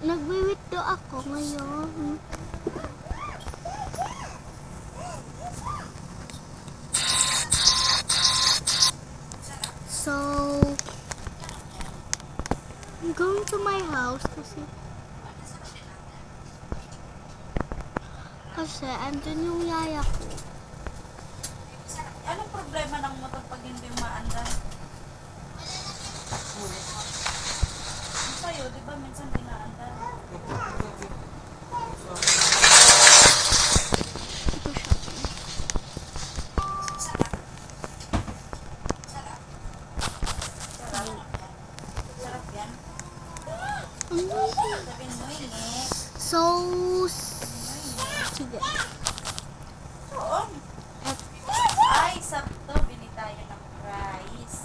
Nagwi-withdraw ako ngayon. So, I'm going to my house kasi andun yung yaya ko. Anong problema ng motor pag hindi maandar? Ang sa'yo, di ba minsan dinaandar? Ito siya. Sarap yan. Sabihin mo ini. So, sige. Oo. Ay, sakto. Bili tayo ng rice.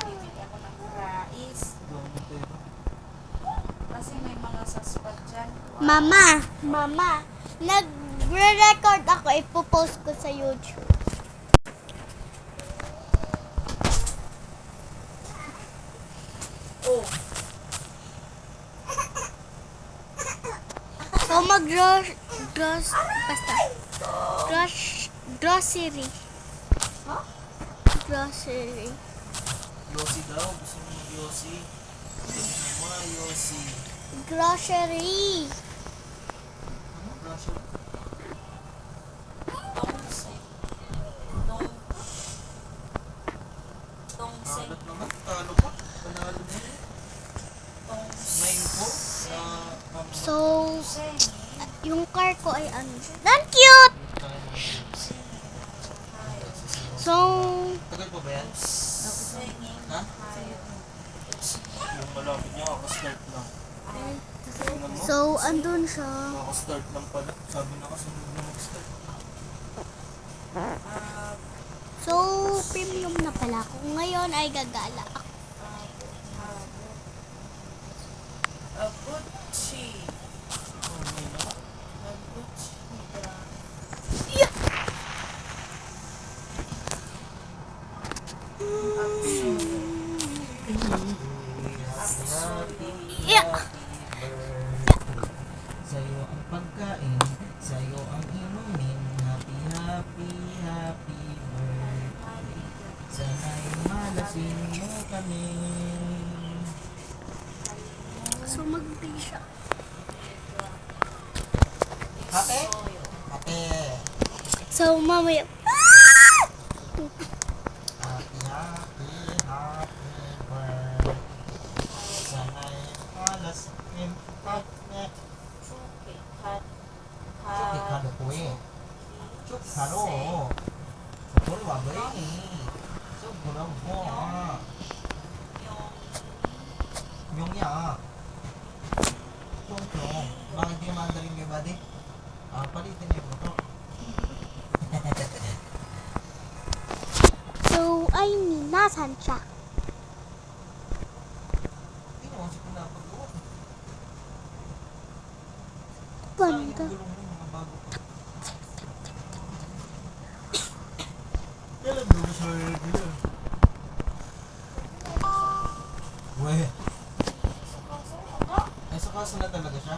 Bibili ako ng rice. Kasi may mga saspad dyan. Mama, nagre-record ako, ipopost ko sa YouTube. Oh. So, grocery. Huh? Grocery. Yossi daw, gusto mo mag-Yossi. Sabi mo mga Yossi. Grocery. Ano, Russia? Don't say. Don't say. Halat naman, talo pa. Panalo na yun. Don't 9-4 na So, say. yung car ko ay ano. Dan cute! So, Tagal pa ba yan? Singing. Ha? Yung malapit niya, kakastart lang. Tingnan mo, so andun siya. kakastart lang pala. Sabi na kasi hindi na mag-start. So, premium na pala ako. Ngayon ay gagala ako. Abuchi. Oh, may naman. Abuchi. Yeah. Sa'yo ang pagkain, sa'yo ang inumin. Happy, happy, happy birthday. Sana'y malasin mo kami. So, mag-pay siya. Happy? Happy. So, mamaya. Happy, happy, happy birthday. Sana'y malasin kami. Chukikado po eh. Chukikado. Chukul wabay eh. Chukul po ah. Yung ya. Chong. Bakit di mandarin kayo ba di? Palitin niyo po to. So, ay, nasan siya? Hindi naman siya pinapagawa. Banda. Sayang yung gulong mo, mga bago pa. Kailan mo siya yun? Weh. Ay, sa kaso na talaga siya?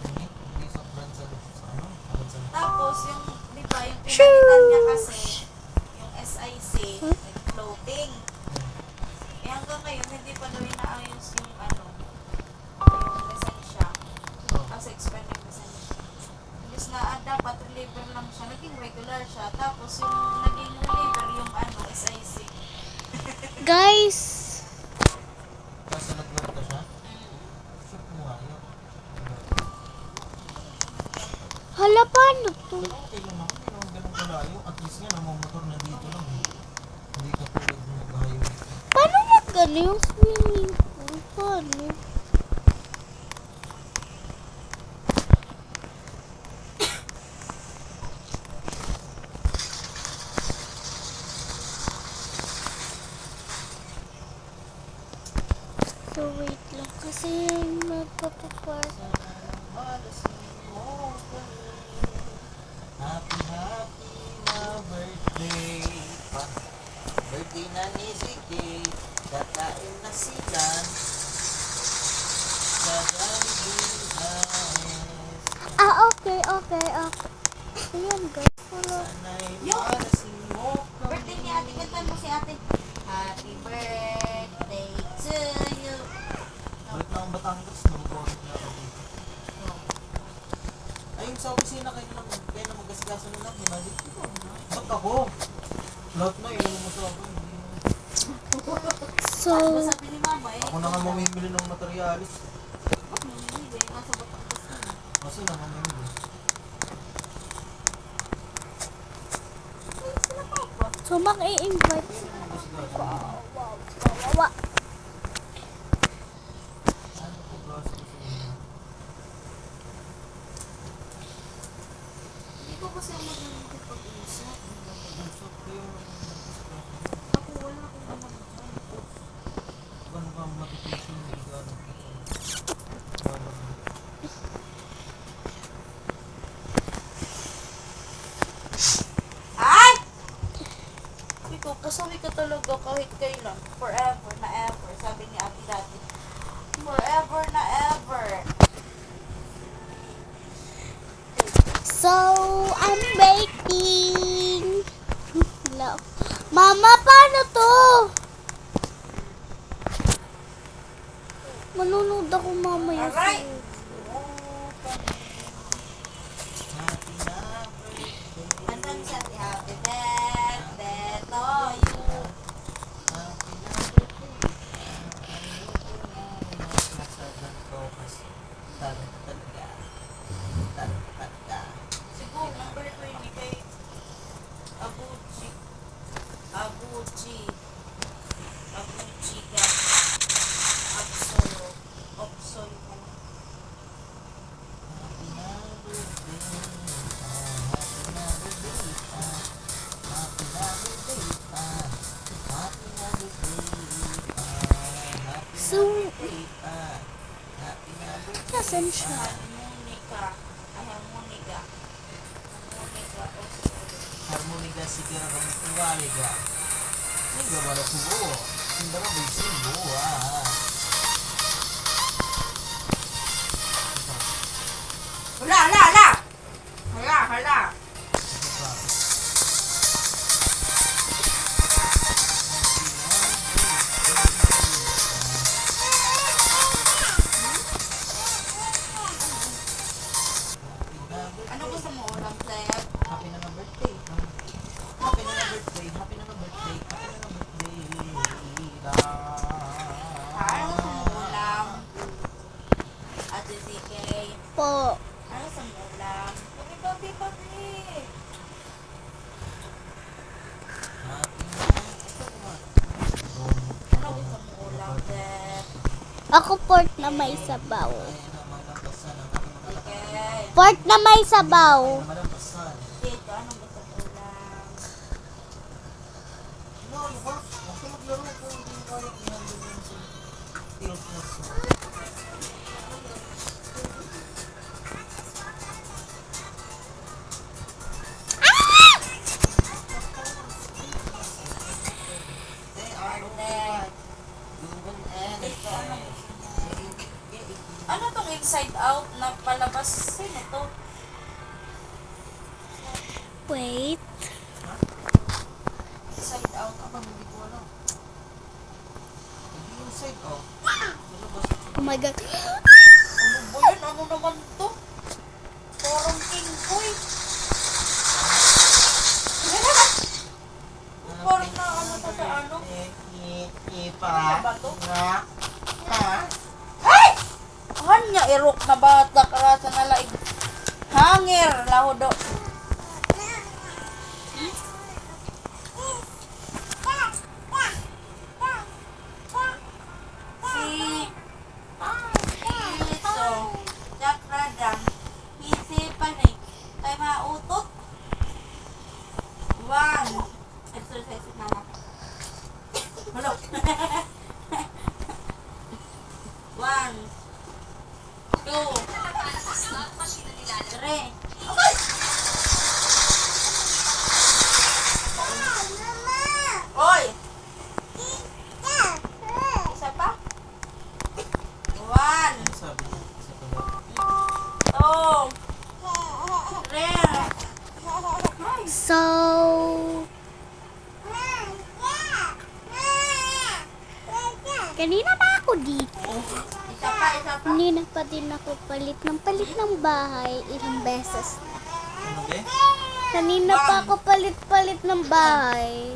Hindi sa brand sa ano? Agad sa Tapos yung, di ba, yung pinalitan niya kasi, yung SIC, floating. Eh hanggang ngayon, hindi pa daw inaayos yung ano, yung lisensya. Kasi expire na yung lisensya. Imbis na dapat reliever lang siya, naging regular siya. Tapos yung naging reliever yung ano, SIC. Guys, Kaso nag-work ka siya? Shoot mo nga yun. hala, paano to? Pero okay lang naman, hindi naman ganun kalayo. At least nga, namamotor na dito lang eh. Hindi ka tulad ng nag-highway. Paano mag-ano yung swimming pool? Paano? So, wait lang. Kasi magpapapark. Happy, happy na birthday pa. Birthday na ni Ziggy. Kakain na sila. Sa Okay. Ayan, guys. Wala. Sana'y Yo! malasing mo kami. Birthday ni ate, kantan mo si ate. Happy birthday to you. Balik na ang Batangas, mag-comment na ako dito. Ayun sa opisina kayo na mag-asikaso na lang, hinalik. Ba't ako? Lahat na, ilan mo sa akin. So, Ano sabi ni mama eh? Ako na nga mamimili ng materialis. Ba't mamimili? Nasa Batangas na. Kasi na mamimili. Ay, sila papa. so mag-i-invite. Ayun ang mag-asikaso. Wow. Ano po klase ko sa inyo? Hindi ko kasi mag-pag-usap. Usap kayo ng mag-asikaso. Ako wala akong naman dyan. Ano ka motivation na gano'n ko? Ay! Ito, pasawi ka talaga kahit kailan. Forever na ever. Sabi ni ate dati. Forever na ever. So, I'm waiting. Hello. Mama, paano to? Manunod ako mamaya. Alright. Happy na birthday. Andan sa ate, happy birthday to you. Happy na birthday. Nasa ganito kasi talaga. Siguro, number 20 kay Abuji. Abuji ka. Absol. Happy na birthday. Happy na birthday. Happy na birthday. Happy na birthday. Happy So, na birthday. Happy na birthday. nasan siya? Harmonica. Harmonica. Harmonika sigara kami kuwaliga. Singga bala subo. Sindara bisimbo. Hala. Ano gusto mo ulam, Ted? Happy na ng birthday. Happy na ng birthday. Happy na ng birthday. Happy na ng birthday. Ano gusto mo ulam? Ate ZK. Po. Ano gusto mo ulam? Papi. Happy na. Ano gusto mo ulam, Ted? Ako pork na may sabaw. Ay na malampasan ang aking mga ZK. Pork na may sabaw. na malampasan. Dito, anong gusto mo ulam? No, ba? Huwag ka maglaro kung hindi mo kaya i-handle yun sa tilos mo. They are not doing anything. Ano tong inside out na palabas? Sino to? Wait. Inside out. Aba, hindi ko alam. Hindi inside out. Sa labas. Oh my God. Ano ba yun? Ano naman to? Parang king boy. Parang na ano to sa ano? Ano ba to? Hanya irok na bata karasa na laig. Hangir lahodo. Si Ito Jakradam isipan eh. Tayo mautot. 1 exercise na lang. Hello. 1 2 3 Oy! Isa pa? 1 Sabi niya, sa pala. 2 Kanina pa ako dito. Isa pa. Kanina pa din ako palit ng bahay ilang beses na. Ano ba? Kanina pa ako palit ng bahay.